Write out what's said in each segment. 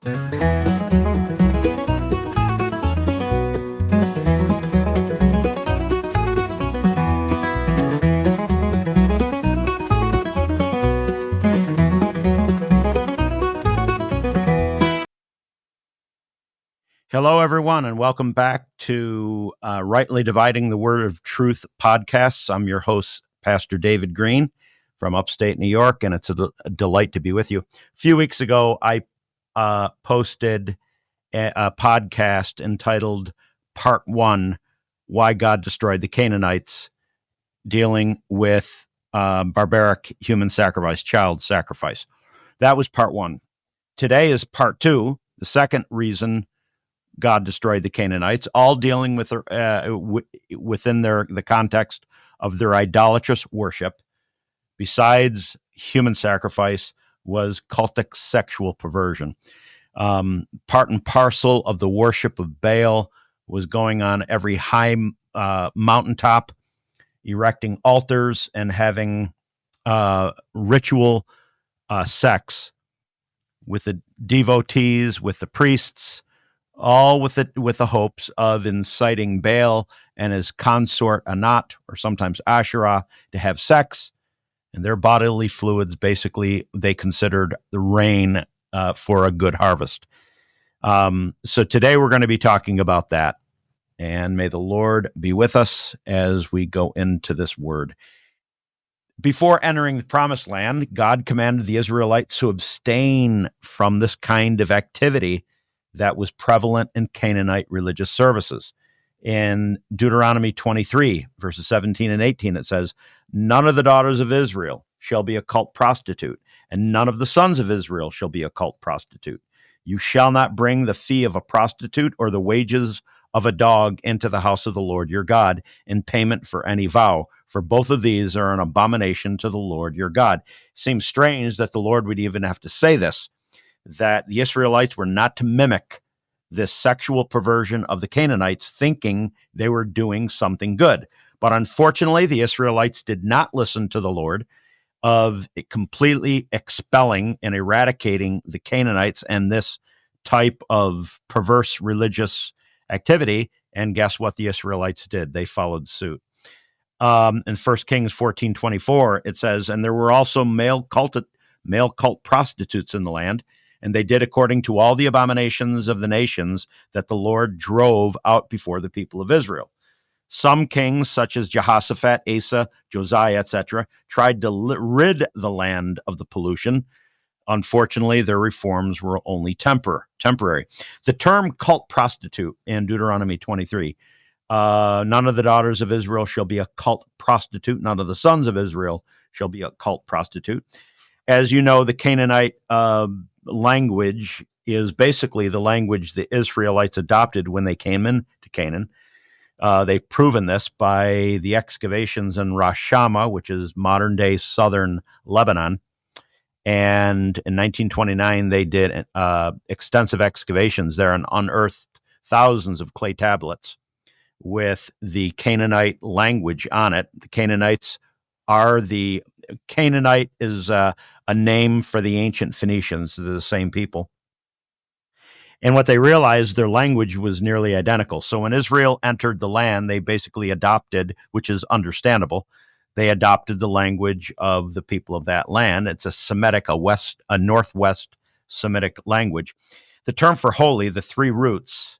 Hello, everyone, and welcome back to Rightly Dividing the Word of Truth podcasts. I'm your host, Pastor David Green from upstate New York, and it's a delight to be with you. A few weeks ago, I posted a podcast entitled Part 1, Why God Destroyed the Canaanites, dealing with barbaric human sacrifice, child sacrifice. That was Part 1. Today is Part 2, the second reason God destroyed the Canaanites, all dealing with within the context of their idolatrous worship. Besides human sacrifice, was cultic sexual perversion. Part and parcel of the worship of Baal was going on every high mountaintop, erecting altars and having ritual sex with the devotees, with the priests, all with the hopes of inciting Baal and his consort Anat, or sometimes Asherah, to have sex, and their bodily fluids basically they considered the rain for a good harvest. So today we're going to be talking about that, and may the Lord be with us as we go into this word. Before entering the promised land, God commanded the Israelites to abstain from this kind of activity that was prevalent in Canaanite religious services. In Deuteronomy 23, verses 17 and 18, it says, "None of the daughters of Israel shall be a cult prostitute, and none of the sons of Israel shall be a cult prostitute. You shall not bring the fee of a prostitute or the wages of a dog into the house of the Lord your God in payment for any vow, for both of these are an abomination to the Lord your God." Seems strange that the Lord would even have to say this, that the Israelites were not to mimic this sexual perversion of the Canaanites, thinking they were doing something good. But unfortunately, the Israelites did not listen to the Lord of completely expelling and eradicating the Canaanites and this type of perverse religious activity. And guess what the Israelites did? They followed suit. In 1 Kings 14:24, it says, "And there were also male cult prostitutes in the land, and they did according to all the abominations of the nations that the Lord drove out before the people of Israel." Some kings, such as Jehoshaphat, Asa, Josiah, etc., tried to rid the land of the pollution. Unfortunately, their reforms were only temporary. The term cult prostitute in Deuteronomy 23, none of the daughters of Israel shall be a cult prostitute. None of the sons of Israel shall be a cult prostitute. As you know, the Canaanite language is basically the language the Israelites adopted when they came into Canaan. They've proven this by the excavations in Ras Shamma, which is modern-day southern Lebanon. And in 1929, they did extensive excavations there and unearthed thousands of clay tablets with the Canaanite language on it. The Canaanite is a name for the ancient Phoenicians. They're the same people. And what they realized, their language was nearly identical. So when Israel entered the land, they basically adopted, which is understandable, they adopted the language of the people of that land. It's a northwest Semitic language. The term for holy, the three roots,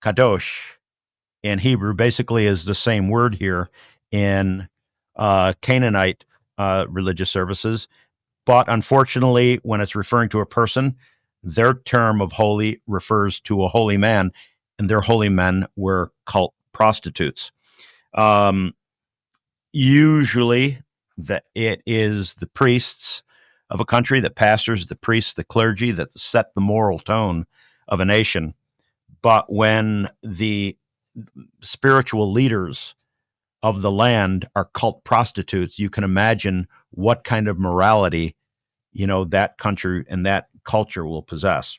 kadosh, in Hebrew, basically is the same word here in Canaanite religious services. But unfortunately, when it's referring to a person, their term of holy refers to a holy man, and their holy men were cult prostitutes. Usually, that it is the priests of a country, the pastors, the priests, the clergy that set the moral tone of a nation. But when the spiritual leaders of the land are cult prostitutes, you can imagine what kind of morality, that country and that culture will possess.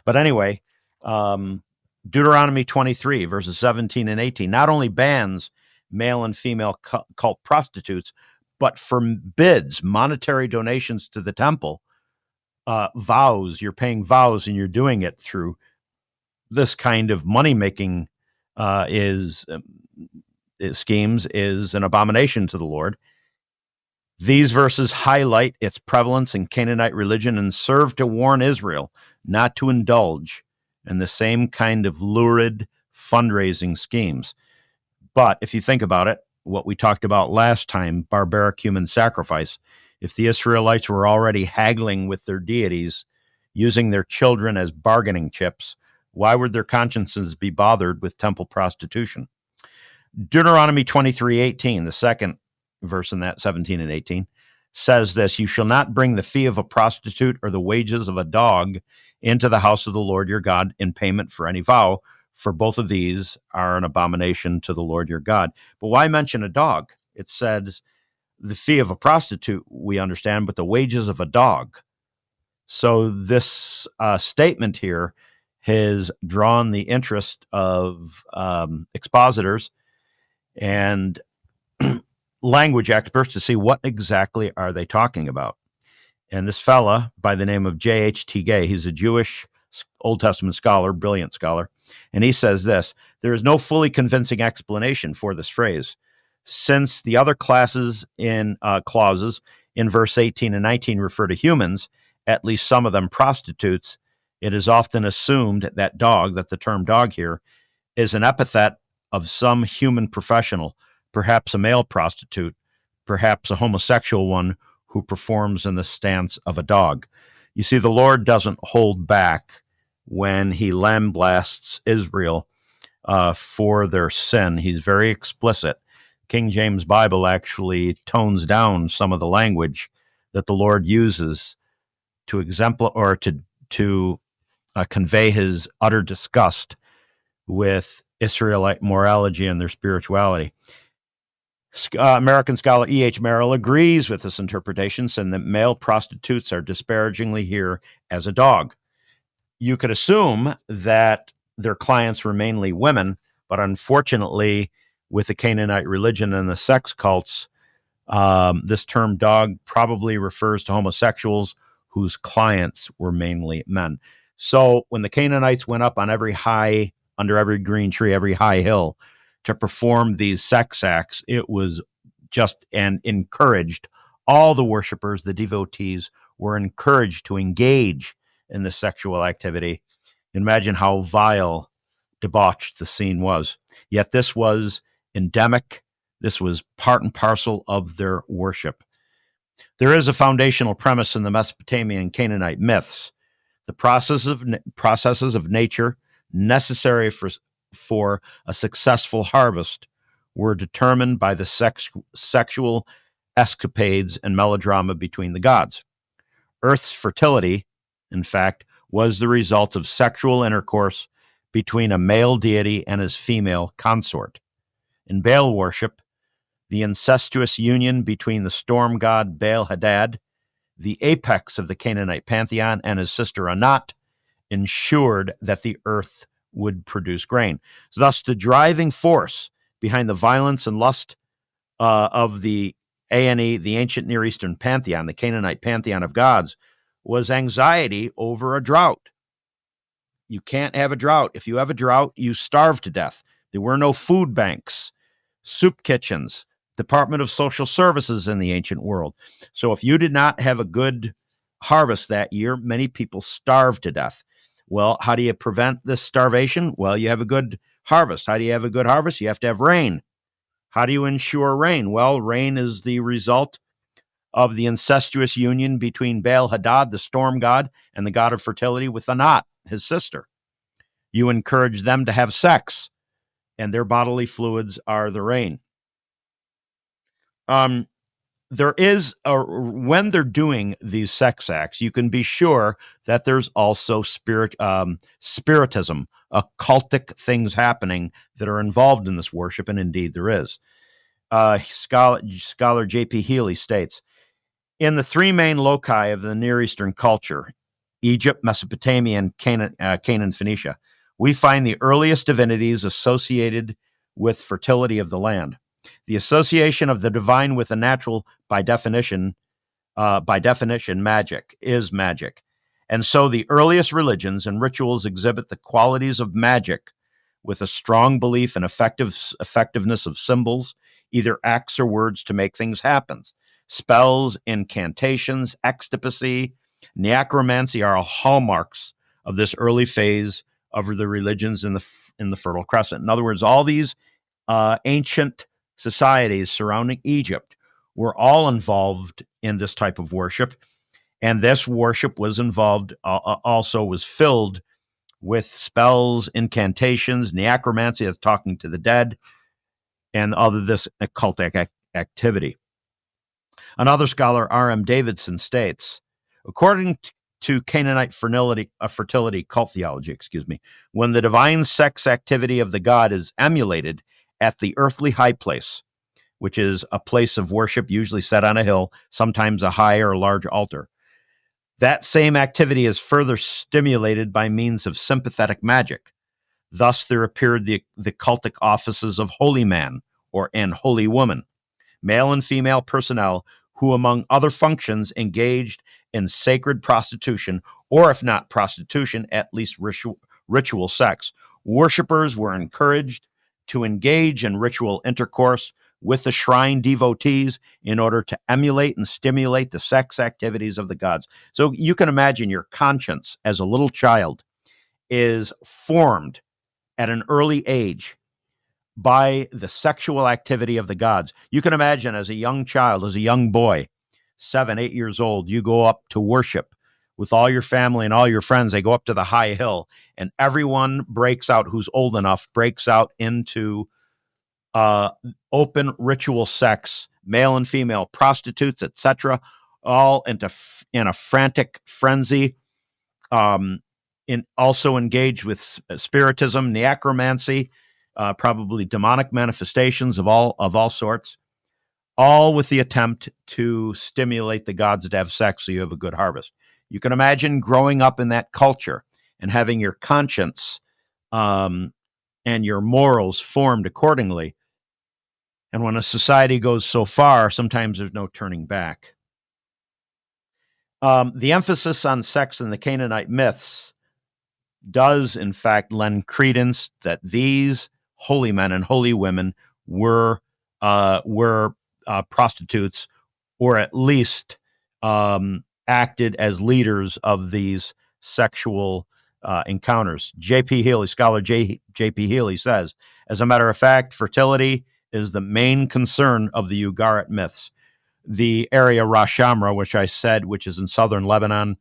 But anyway, Deuteronomy 23, verses 17 and 18, not only bans male and female cult prostitutes, but forbids monetary donations to the temple vows. You're paying vows, and you're doing it through this kind of money making schemes is an abomination to the Lord. These verses highlight its prevalence in Canaanite religion and serve to warn Israel not to indulge in the same kind of lurid fundraising schemes. But if you think about it, what we talked about last time, barbaric human sacrifice, if the Israelites were already haggling with their deities, using their children as bargaining chips, why would their consciences be bothered with temple prostitution? Deuteronomy 23:18, the second verse in that, 17 and 18, says this: you shall not bring the fee of a prostitute or the wages of a dog into the house of the Lord your God in payment for any vow, for both of these are an abomination to the Lord your God. But why mention a dog? It says the fee of a prostitute, we understand, but the wages of a dog. So this statement here has drawn the interest of expositors and language experts to see what exactly are they talking about. And this fella by the name of J.H.T. Gay, he's a Jewish Old Testament scholar, brilliant scholar, and he says this: there is no fully convincing explanation for this phrase, since the other clauses in verse 18 and 19 refer to humans, at least some of them prostitutes. It is often assumed that the term dog here, is an epithet of some human professional, perhaps a male prostitute, perhaps a homosexual one who performs in the stance of a dog. You see, the Lord doesn't hold back when he lamblasts Israel for their sin. He's very explicit. King James Bible actually tones down some of the language that the Lord uses to convey his utter disgust with Israelite morality and their spirituality. American scholar E.H. Merrill agrees with this interpretation, saying that male prostitutes are disparagingly here as a dog. You could assume that their clients were mainly women, but unfortunately, with the Canaanite religion and the sex cults, this term dog probably refers to homosexuals whose clients were mainly men. So when the Canaanites went up on under every green tree, every high hill, to perform these sex acts, it was just and encouraged all the worshipers, the devotees, were encouraged to engage in the sexual activity. Imagine how vile, debauched the scene was. Yet this was endemic. This was part and parcel of their worship. There is a foundational premise in the Mesopotamian Canaanite myths. The processes of nature necessary for a successful harvest were determined by the sexual escapades and melodrama between the gods. Earth's fertility, in fact, was the result of sexual intercourse between a male deity and his female consort. In Baal worship, the incestuous union between the storm god Baal-Hadad, the apex of the Canaanite pantheon, and his sister Anat, ensured that the earth would produce grain. Thus, the driving force behind the violence and lust of the ANE, the ancient Near Eastern pantheon, the Canaanite pantheon of gods, was anxiety over a drought. You can't have a drought. If you have a drought, you starve to death. There were no food banks, soup kitchens, Department of Social Services in the ancient world. So if you did not have a good harvest that year, many people starved to death. Well, how do you prevent this starvation? Well, you have a good harvest. How do you have a good harvest? You have to have rain. How do you ensure rain? Well, rain is the result of the incestuous union between Baal-Hadad, the storm god, and the god of fertility, with Anat, his sister. You encourage them to have sex, and their bodily fluids are the rain. There is when they're doing these sex acts, you can be sure that there's also spiritism, occultic things happening that are involved in this worship, and indeed there is. Scholar J.P. Healy states, in the three main loci of the Near Eastern culture, Egypt, Mesopotamia, and Canaan, Phoenicia, we find the earliest divinities associated with fertility of the land. The association of the divine with the natural, by definition, magic is magic. And so the earliest religions and rituals exhibit the qualities of magic with a strong belief in effectiveness of symbols, either acts or words to make things happen. Spells, incantations, ecstasy, necromancy are all hallmarks of this early phase of the religions in the Fertile Crescent. In other words, all these ancient societies surrounding Egypt were all involved in this type of worship, and this worship was involved also was filled with spells, incantations, necromancy, that's talking to the dead, and other this occultic activity. Another scholar, R.M. Davidson, states, according to Canaanite fertility cult theology, when the divine sex activity of the god is emulated at the earthly high place, which is a place of worship usually set on a hill, sometimes a high or large altar, that same activity is further stimulated by means of sympathetic magic. Thus, there appeared the cultic offices of holy man and holy woman, male and female personnel who, among other functions, engaged in sacred prostitution, or if not prostitution, at least ritual sex. Worshippers were encouraged to engage in ritual intercourse with the shrine devotees in order to emulate and stimulate the sex activities of the gods. So you can imagine your conscience as a little child is formed at an early age by the sexual activity of the gods. You can imagine as a young child, as a young boy, 7, 8 years old, you go up to worship with all your family and all your friends. They go up to the high hill, and everyone breaks out, who's old enough, breaks out into open ritual sex, male and female prostitutes, etc., all in a frantic frenzy. Also engaged with spiritism, necromancy, probably demonic manifestations of all sorts, all with the attempt to stimulate the gods to have sex so you have a good harvest. You can imagine growing up in that culture and having your conscience and your morals formed accordingly. And when a society goes so far, sometimes there's no turning back. The emphasis on sex in the Canaanite myths does, in fact, lend credence that these holy men and holy women were prostitutes, or at least acted as leaders of these sexual encounters. Scholar J.P. Healy says, as a matter of fact, fertility is the main concern of the Ugarit myths. The area Ras Shamra, which is in southern Lebanon,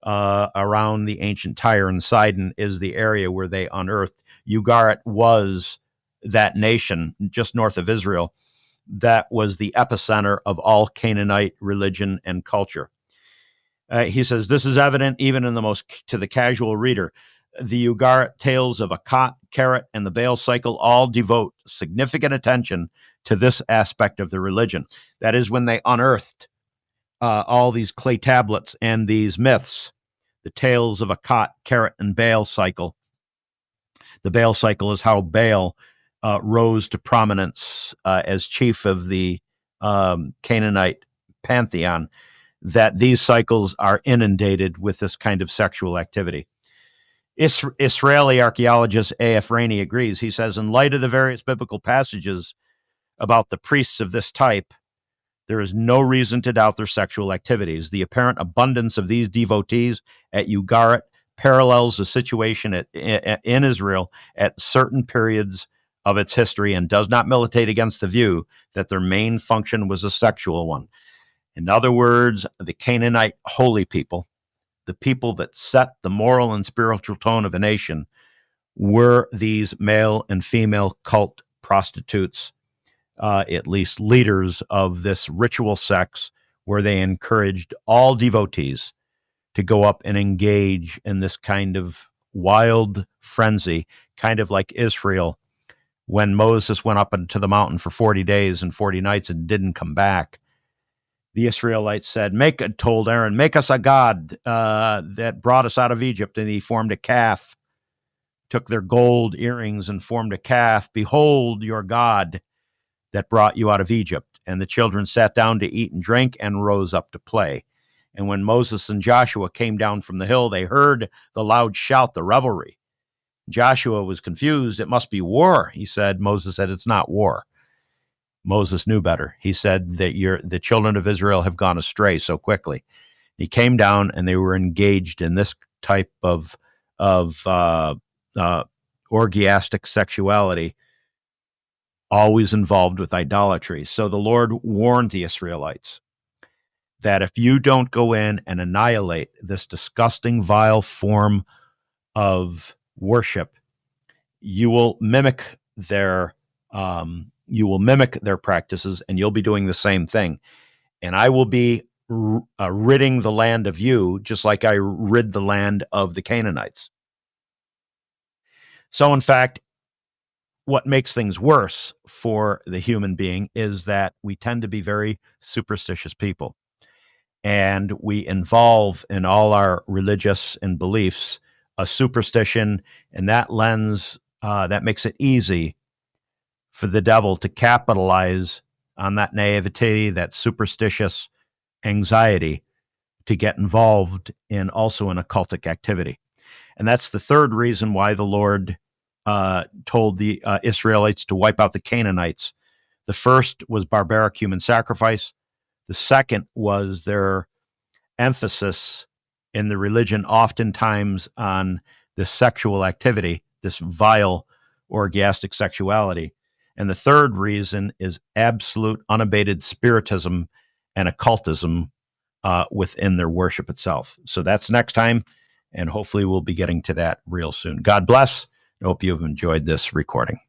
around the ancient Tyre and Sidon, is the area where they unearthed. Ugarit was that nation just north of Israel that was the epicenter of all Canaanite religion and culture. He says, this is evident even to the casual reader. The Ugarit tales of Akkad, Keret, and the Baal cycle all devote significant attention to this aspect of the religion. That is, when they unearthed all these clay tablets and these myths, the tales of Akkad, Keret, and Baal cycle. The Baal cycle is how Baal rose to prominence as chief of the Canaanite pantheon, that these cycles are inundated with this kind of sexual activity. Israeli archaeologist A.F. Rainey agrees. He says, in light of the various biblical passages about the priests of this type, there is no reason to doubt their sexual activities. The apparent abundance of these devotees at Ugarit parallels the situation in Israel at certain periods of its history and does not militate against the view that their main function was a sexual one. In other words, the Canaanite holy people, the people that set the moral and spiritual tone of a nation, were these male and female cult prostitutes, at least leaders of this ritual sex, where they encouraged all devotees to go up and engage in this kind of wild frenzy, kind of like Israel when Moses went up into the mountain for 40 days and 40 nights and didn't come back. The Israelites told Aaron, make us a god that brought us out of Egypt. And he formed a calf, took their gold earrings and formed a calf. Behold your God that brought you out of Egypt. And the children sat down to eat and drink and rose up to play. And when Moses and Joshua came down from the hill, they heard the loud shout, the revelry. Joshua was confused. It must be war, he said. Moses said, it's not war. Moses knew better. He said that the children of Israel have gone astray so quickly. He came down and they were engaged in this type of orgiastic sexuality, always involved with idolatry. So the Lord warned the Israelites that if you don't go in and annihilate this disgusting, vile form of worship, you will mimic their practices, and you'll be doing the same thing. And I will be ridding the land of you, just like I rid the land of the Canaanites. So, in fact, what makes things worse for the human being is that we tend to be very superstitious people. And we involve in all our religious and beliefs a superstition, and that lens, that makes it easy for the devil to capitalize on that naivety, that superstitious anxiety, to get involved in also in occultic activity. And that's the third reason why the Lord told the Israelites to wipe out the Canaanites. The first was barbaric human sacrifice. The second was their emphasis in the religion, oftentimes on this sexual activity, this vile orgiastic sexuality. And the third reason is absolute unabated spiritism and occultism within their worship itself. So that's next time, and hopefully we'll be getting to that real soon. God bless. I hope you've enjoyed this recording.